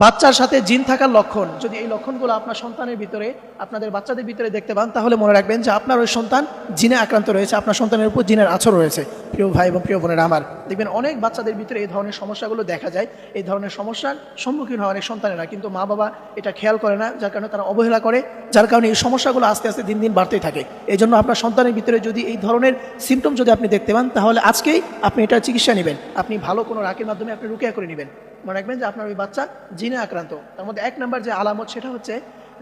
বাচ্চার সাথে জিন থাকার লক্ষণ, যদি এই লক্ষণগুলো আপনার সন্তানের ভিতরে, আপনাদের বাচ্চাদের ভিতরে দেখতে পান, তাহলে মনে রাখবেন যে আপনার ওই সন্তান জিনে আক্রান্ত রয়েছে, আপনার সন্তানের উপর জিনের আছর রয়েছে। প্রিয় ভাই এবং প্রিয় বোনেরা আমার, দেখবেন অনেক বাচ্চাদের ভিতরে এই ধরনের সমস্যাগুলো দেখা যায়। এই ধরনের সমস্যার সম্মুখীন হয় অনেক সন্তানেরা, কিন্তু মা বাবা এটা খেয়াল করে না, যার কারণে তারা অবহেলা করে, যার কারণে এই সমস্যাগুলো আস্তে আস্তে দিন দিন বাড়তেই থাকে। এই জন্য আপনার সন্তানের ভিতরে যদি এই ধরনের সিমটম যদি আপনি দেখতে পান, তাহলে আজকেই আপনি এটা চিকিৎসা নেবেন, আপনি ভালো কোনো রাকের মাধ্যমে আপনি রুকিয়া করে নেবেন। মনে রাখবেন যে আপনার ওই বাচ্চা জিনে আক্রান্ত। তার মধ্যে এক নাম্বার যে আলামত, সেটা হচ্ছে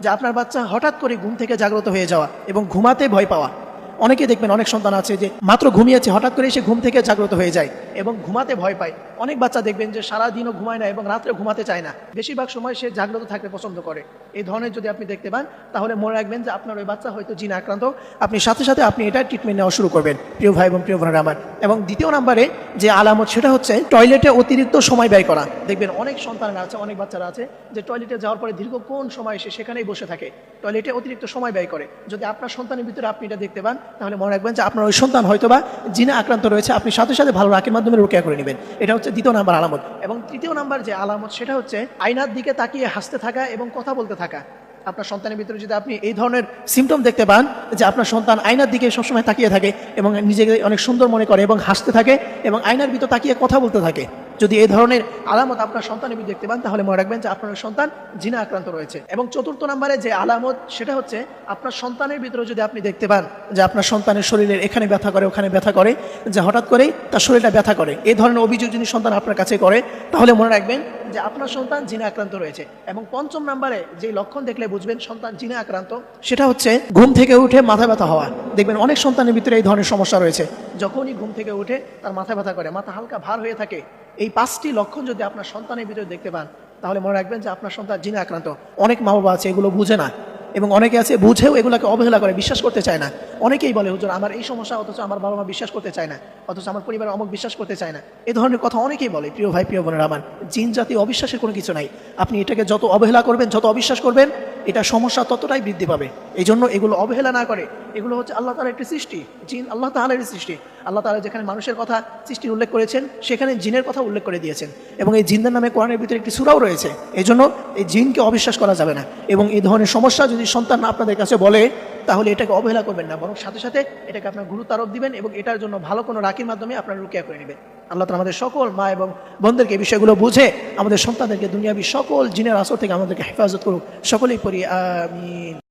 যে আপনার বাচ্চা হঠাৎ করে ঘুম থেকে জাগ্রত হয়ে যাওয়া এবং ঘুমাতে ভয় পাওয়া। অনেকে দেখবেন অনেক সন্তান আছে যে মাত্র ঘুমিয়েছে, হঠাৎ করে সে ঘুম থেকে জাগ্রত হয়ে যায় এবং ঘুমাতে ভয় পায়। অনেক বাচ্চা দেখবেন যে সারাদিনও ঘুমায় না এবং রাত্রে ঘুমাতে চায় না, বেশিরভাগ সময় সে জাগ্রত থাকতে পছন্দ করে। এই ধরনের যদি আপনি দেখতে পান, তাহলে মনে রাখবেন যে আপনার ওই বাচ্চা হয়তো জিন আক্রান্ত। আপনি সাথে সাথে আপনি এটা ট্রিটমেন্ট নেওয়া শুরু করবেন, প্রিয় ভাই এবং প্রিয় বোনেরা আমার। এবং দ্বিতীয় নাম্বারে যে আলামত, সেটা হচ্ছে টয়লেটে অতিরিক্ত সময় ব্যয় করা। দেখবেন অনেক সন্তানরা আছে, অনেক বাচ্চারা আছে যে টয়লেটে যাওয়ার পরে দীর্ঘক্ষণ সময় সে সেখানেই বসে থাকে, টয়লেটে অতিরিক্ত সময় ব্যয় করে। যদি আপনার সন্তানের ভিতরে আপনি এটা দেখতে পান, তাহলে মনে রাখবেন যে আপনার ওই সন্তান হয়তোবা জিনে আক্রান্ত রয়েছে। আপনি সাথে সাথে ভালো রাকের মাধ্যমে রুকিয়া করে নেবেন। এটা হচ্ছে দ্বিতীয় নাম্বার আলামত। এবং তৃতীয় নাম্বার যে আলামত, সেটা হচ্ছে আয়নার দিকে তাকিয়ে হাসতে থাকা এবং কথা বলতে থাকা। আপনার সন্তানের ভিতরে যদি আপনি এই ধরনের সিমটম দেখতে পান, যে আপনার সন্তান আয়নার দিকে সবসময় তাকিয়ে থাকে এবং নিজেকে অনেক সুন্দর মনে করে এবং হাসতে থাকে এবং আয়নার ভিতর তাকিয়ে কথা বলতে থাকে, যদি এই ধরনের আলামত আপনার সন্তানের ভিতরে দেখতে পান, তাহলে মনে রাখবেন যে আপনার সন্তান জিনে আক্রান্ত রয়েছে। এবং চতুর্থ নম্বরে যে আলামত, সেটা হচ্ছে আপনার সন্তানের ভিতরে যদি আপনি দেখতে পান যে আপনার সন্তানের শরীরের এখানে ব্যথা করে, ওখানে ব্যথা করে, যে হঠাৎ করেই তার শরীরটা ব্যথা করে, এই ধরনের অভিযোগ যদি সন্তান আপনার কাছে করে, তাহলে মনে রাখবেন যে আপনার সন্তান জিনে আক্রান্ত রয়েছে। এবং পঞ্চম নম্বরে যে লক্ষণ দেখলে বুঝবেন সন্তান জিনে আক্রান্ত, সেটা হচ্ছে ঘুম থেকে উঠে মাথা ব্যথা হওয়া। দেখবেন অনেক সন্তানের ভিতরে এই ধরনের সমস্যা রয়েছে, যখনই ঘুম থেকে উঠে তার মাথা ব্যথা করে, মাথা হালকা ভার হয়ে থাকে। এই 5টি লক্ষণ যদি আপনার সন্তানের ভিতরে দেখতে পান, তাহলে মনে রাখবেন যে আপনার সন্তান জিনে আক্রান্ত। অনেক মা বাবা আছে এগুলো বুঝে না, এবং অনেকে আছে বুঝেও এগুলোকে অবহেলা করে, বিশ্বাস করতে চায় না। অনেকেই বলে, হুজুর আমার এই সমস্যা, অথচ আমার বাবা মা বিশ্বাস করতে চায় না, অথচ আমার পরিবার অমুক বিশ্বাস করতে চায় না। এই ধরনের কথা অনেকেই বলে। প্রিয় ভাই, প্রিয় বোনেরা আমার, জিন জাতীয় অবিশ্বাসের কোনো কিছু নাই। আপনি এটাকে যত অবহেলা করবেন, যত অবিশ্বাস করবেন, এটা সমস্যা ততটাই বৃদ্ধি পাবে। এই জন্য এগুলো অবহেলা না করে, এগুলো হচ্ছে আল্লাহ তাআলার একটি সৃষ্টি, জিন আল্লাহ তাআলারই সৃষ্টি। আল্লাহ তাআলা যেখানে মানুষের কথা সৃষ্টির উল্লেখ করেছেন, সেখানে জিনের কথা উল্লেখ করে দিয়েছেন। এবং এই জিনদের নামে কোরআনের ভিতরে একটি সূরাও রয়েছে। এই জন্য এই জিনকে অবিশ্বাস করা যাবে না। এবং এই ধরনের সমস্যা যদি সন্তান আপনাদের কাছে বলে, তাহলে এটাকে অবহেলা করবেন না, বরং সাথে সাথে এটাকে আপনার গুরুত্ব আরোপ দিবেন এবং এটার জন্য ভালো কোনো রাকির মাধ্যমে আপনার রুকিয়া করে নেবেন। আল্লাহ তাআলা আমাদের সকল মা এবং বোনদেরকে এই বিষয়গুলো বুঝে আমাদের সন্তানদেরকে দুনিয়াবী সকল জিনের আসর থেকে আমাদেরকে হেফাজত করুক। সকলেই পড়ি আমিন।